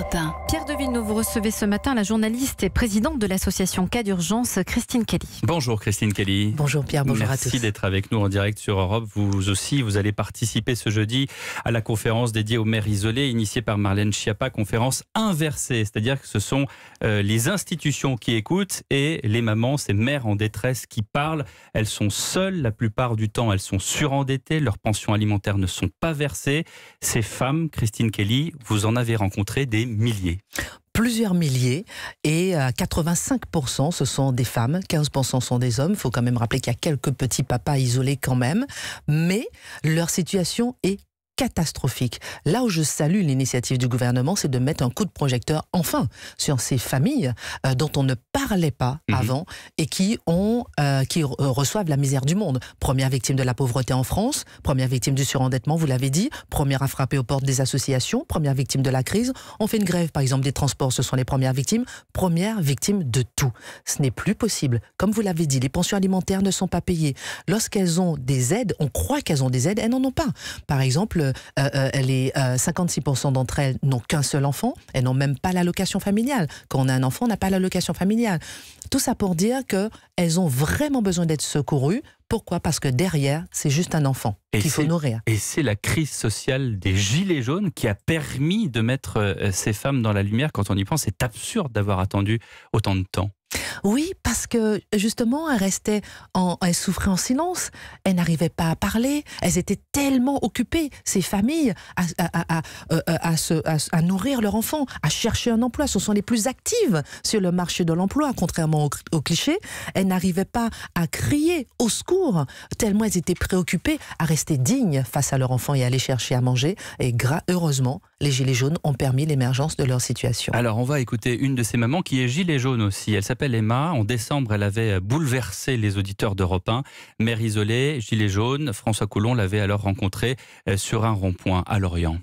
Europe 1. Pierre de Villeneuve, vous recevez ce matin la journaliste et présidente de l'association Cas d'urgence, Christine Kelly. Bonjour Christine Kelly. Bonjour Pierre, bonjour à tous. Merci d'être avec nous en direct sur Europe. Vous aussi, vous allez participer ce jeudi à la conférence dédiée aux mères isolées, initiée par Marlène Schiappa, conférence inversée. C'est-à-dire que ce sont les institutions qui écoutent et les mamans, ces mères en détresse qui parlent. Elles sont seules la plupart du temps, elles sont surendettées, leurs pensions alimentaires ne sont pas versées. Ces femmes, Christine Kelly, vous en avez rencontré des milliers. Plusieurs milliers et 85% ce sont des femmes, 15% sont des hommes. Il faut quand même rappeler qu'il y a quelques petits papas isolés quand même, mais leur situation est catastrophique. Là où je salue l'initiative du gouvernement, c'est de mettre un coup de projecteur enfin sur ces familles dont on ne parlait pas avant et qui reçoivent la misère du monde. Première victime de la pauvreté en France, première victime du surendettement, vous l'avez dit, première à frapper aux portes des associations, première victime de la crise. On fait une grève par exemple des transports, ce sont les premières victimes de tout. Ce n'est plus possible. Comme vous l'avez dit, les pensions alimentaires ne sont pas payées. Lorsqu'elles ont des aides, on croit qu'elles ont des aides, elles n'en ont pas. Par exemple, 56% d'entre elles n'ont qu'un seul enfant, elles n'ont même pas l'allocation familiale. Quand on a un enfant, on n'a pas l'allocation familiale. Tout ça pour dire qu'elles ont vraiment besoin d'être secourues. Pourquoi ? Parce que derrière, c'est juste un enfant qu'il faut nourrir. Et c'est la crise sociale des gilets jaunes qui a permis de mettre ces femmes dans la lumière. Quand on y pense, c'est absurde d'avoir attendu autant de temps. Oui, parce que justement, elles souffraient en silence, elles n'arrivaient pas à parler, elles étaient tellement occupées, ces familles, à nourrir leurs enfants, à chercher un emploi. Ce sont les plus actives sur le marché de l'emploi, contrairement aux clichés. Elles n'arrivaient pas à crier au secours, tellement elles étaient préoccupées à rester dignes face à leurs enfants et à aller chercher à manger. Et heureusement, les gilets jaunes ont permis l'émergence de leur situation. Alors, on va écouter une de ces mamans qui est gilet jaune aussi. Elle s'appelle Emma. En décembre, elle avait bouleversé les auditeurs d'Europe 1. Mère isolée, gilet jaune. François Coulon l'avait alors rencontrée sur un rond-point à Lorient.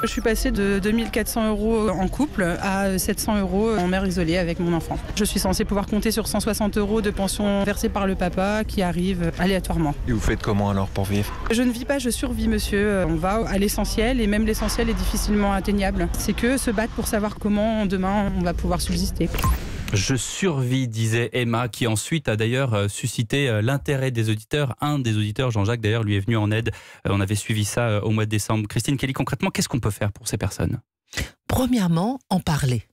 Je suis passée de 2400 € en couple à 700 € en mère isolée avec mon enfant. Je suis censée pouvoir compter sur 160 € de pension versée par le papa qui arrive aléatoirement. Et vous faites comment alors pour vivre ? Je ne vis pas, je survis monsieur. On va à l'essentiel et même l'essentiel est difficilement atteignable. C'est que se battre pour savoir comment demain on va pouvoir subsister. Je survis, disait Emma, qui ensuite a d'ailleurs suscité l'intérêt des auditeurs. Un des auditeurs, Jean-Jacques, d'ailleurs, lui est venu en aide. On avait suivi ça au mois de décembre. Christine Kelly, concrètement, qu'est-ce qu'on peut faire pour ces personnes ? Premièrement, en parler.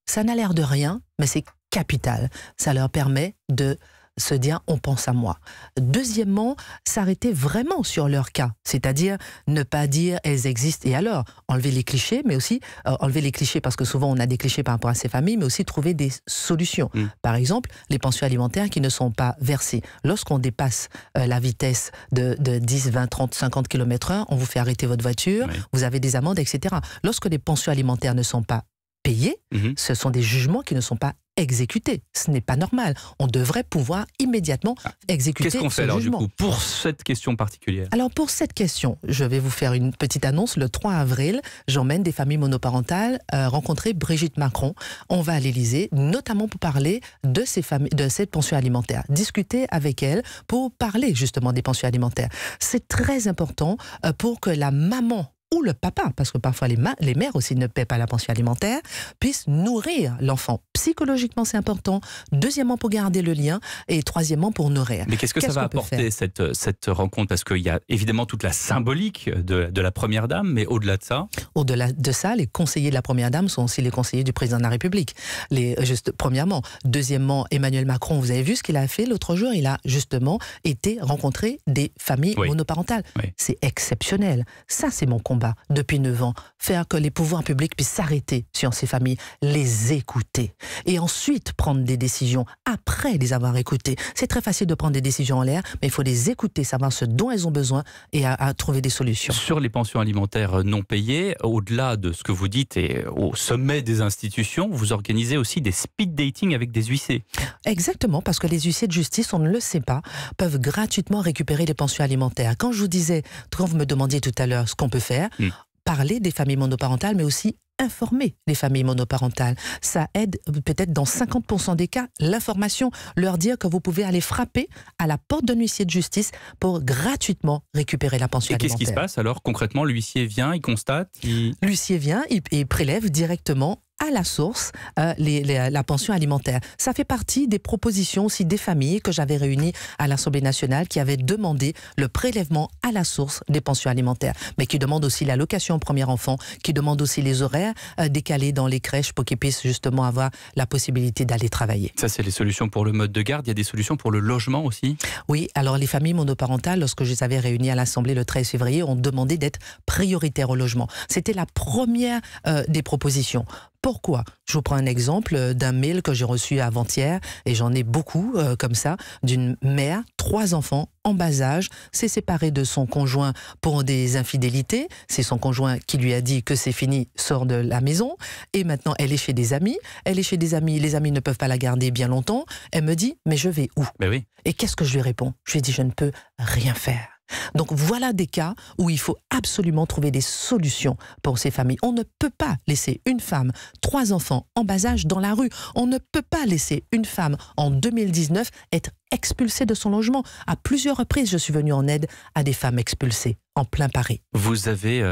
Ça n'a l'air de rien, mais c'est capital. Ça leur permet de se dire on pense à moi. Deuxièmement, s'arrêter vraiment sur leur cas, c'est-à-dire ne pas dire elles existent et alors enlever les clichés, mais aussi enlever les clichés parce que souvent on a des clichés par rapport à ces familles, mais aussi trouver des solutions. Par exemple, les pensions alimentaires qui ne sont pas versées. Lorsqu'on dépasse la vitesse de 10, 20, 30, 50 km/h, on vous fait arrêter votre voiture, vous avez des amendes, etc. Lorsque les pensions alimentaires ne sont pas payées, ce sont des jugements qui ne sont pas exécuter. Ce n'est pas normal. On devrait pouvoir immédiatement exécuter ce jugement. Qu'est-ce qu'on fait alors du coup pour cette question particulière ? Alors pour cette question, je vais vous faire une petite annonce. Le 3 avril, j'emmène des familles monoparentales rencontrer Brigitte Macron. On va à l'Élysée, notamment pour parler de ces familles, de cette pension alimentaire. Discuter avec elles pour parler justement des pensions alimentaires. C'est très important pour que la maman ou le papa, parce que parfois les mères aussi ne paient pas la pension alimentaire, puissent nourrir l'enfant. Psychologiquement, c'est important. Deuxièmement, pour garder le lien. Et troisièmement, pour nourrir. Mais qu'est-ce que ça va apporter, cette rencontre ? Parce qu'il y a évidemment toute la symbolique de la Première Dame, mais au-delà de ça ? Au-delà de ça, les conseillers de la Première Dame sont aussi les conseillers du Président de la République. Premièrement. Deuxièmement, Emmanuel Macron, vous avez vu ce qu'il a fait l'autre jour ? Il a justement été rencontrer des familles monoparentales. C'est exceptionnel. Ça, c'est mon combat. Depuis 9 ans, faire que les pouvoirs publics puissent s'arrêter sur ces familles, les écouter et ensuite prendre des décisions après les avoir écoutées. C'est très facile de prendre des décisions en l'air, mais il faut les écouter, savoir ce dont elles ont besoin et à trouver des solutions. Sur les pensions alimentaires non payées, au-delà de ce que vous dites et au sommet des institutions, vous organisez aussi des speed dating avec des huissiers. Exactement, parce que les huissiers de justice, on ne le sait pas, peuvent gratuitement récupérer les pensions alimentaires. Quand je vous disais, quand vous me demandiez tout à l'heure ce qu'on peut faire, parler des familles monoparentales, mais aussi informer les familles monoparentales. Ça aide peut-être dans 50% des cas, l'information, leur dire que vous pouvez aller frapper à la porte d'un huissier de justice pour gratuitement récupérer la pension alimentaire. Et qu'est-ce qui se passe alors concrètement? L'huissier vient, il constate L'huissier vient, il prélève directement à la source la pension alimentaire. Ça fait partie des propositions aussi des familles que j'avais réunies à l'Assemblée nationale qui avaient demandé le prélèvement à la source des pensions alimentaires, mais qui demandent aussi l'allocation au premier enfant, qui demandent aussi les horaires décalés dans les crèches pour qu'ils puissent justement avoir la possibilité d'aller travailler. Ça, c'est les solutions pour le mode de garde. Il y a des solutions pour le logement aussi? Oui, alors les familles monoparentales, lorsque je les avais réunies à l'Assemblée le 13 février, ont demandé d'être prioritaires au logement. C'était la première des propositions. Pourquoi? Je vous prends un exemple d'un mail que j'ai reçu avant-hier, et j'en ai beaucoup comme ça, d'une mère, 3 enfants en bas âge, s'est séparée de son conjoint pour des infidélités. C'est son conjoint qui lui a dit que c'est fini, sors de la maison. Et maintenant, elle est chez des amis. Elle est chez des amis, les amis ne peuvent pas la garder bien longtemps. Elle me dit, mais je vais où? Ben oui. Et qu'est-ce que je lui réponds? Je lui dis, je ne peux rien faire. Donc voilà des cas où il faut absolument trouver des solutions pour ces familles. On ne peut pas laisser une femme, 3 enfants en bas âge dans la rue. On ne peut pas laisser une femme en 2019 être expulsée de son logement. À plusieurs reprises, je suis venue en aide à des femmes expulsées en plein Paris. Vous avez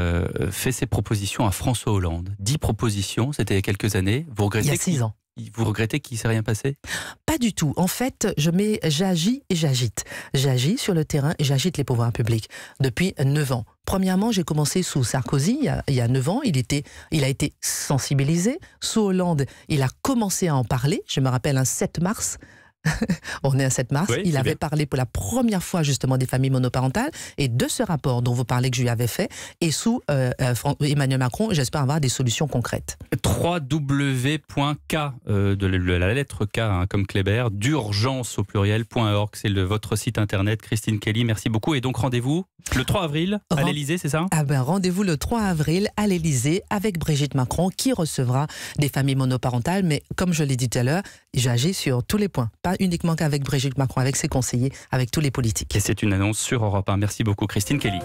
fait ces propositions à François Hollande. 10 propositions, c'était il y a quelques années. Vous regrettez Il y a 6 ans. Vous regrettez qu'il ne s'est rien passé? Pas du tout. En fait, j'agis et j'agite. J'agis sur le terrain et j'agite les pouvoirs publics depuis 9 ans. Premièrement, j'ai commencé sous Sarkozy, il y a 9 ans. Il a été sensibilisé. Sous Hollande, il a commencé à en parler. Je me rappelle un 7 mars. On est à 7 mars, oui, il avait bien parlé pour la première fois justement des familles monoparentales, et de ce rapport dont vous parlez que je lui avais fait, et sous Emmanuel Macron, j'espère avoir des solutions concrètes. www.k de la lettre K hein, comme Kléber, d'urgence au pluriel.org, c'est votre site internet. Christine Kelly, merci beaucoup. Et donc rendez-vous le 3 avril à l'Élysée, c'est ça? Ah ben rendez-vous le 3 avril à l'Élysée avec Brigitte Macron qui recevra des familles monoparentales, mais comme je l'ai dit tout à l'heure, j'agis sur tous les points, pas uniquement qu'avec Brigitte Macron, avec ses conseillers, avec tous les politiques. Et c'est une annonce sur Europe 1. Merci beaucoup Christine Kelly.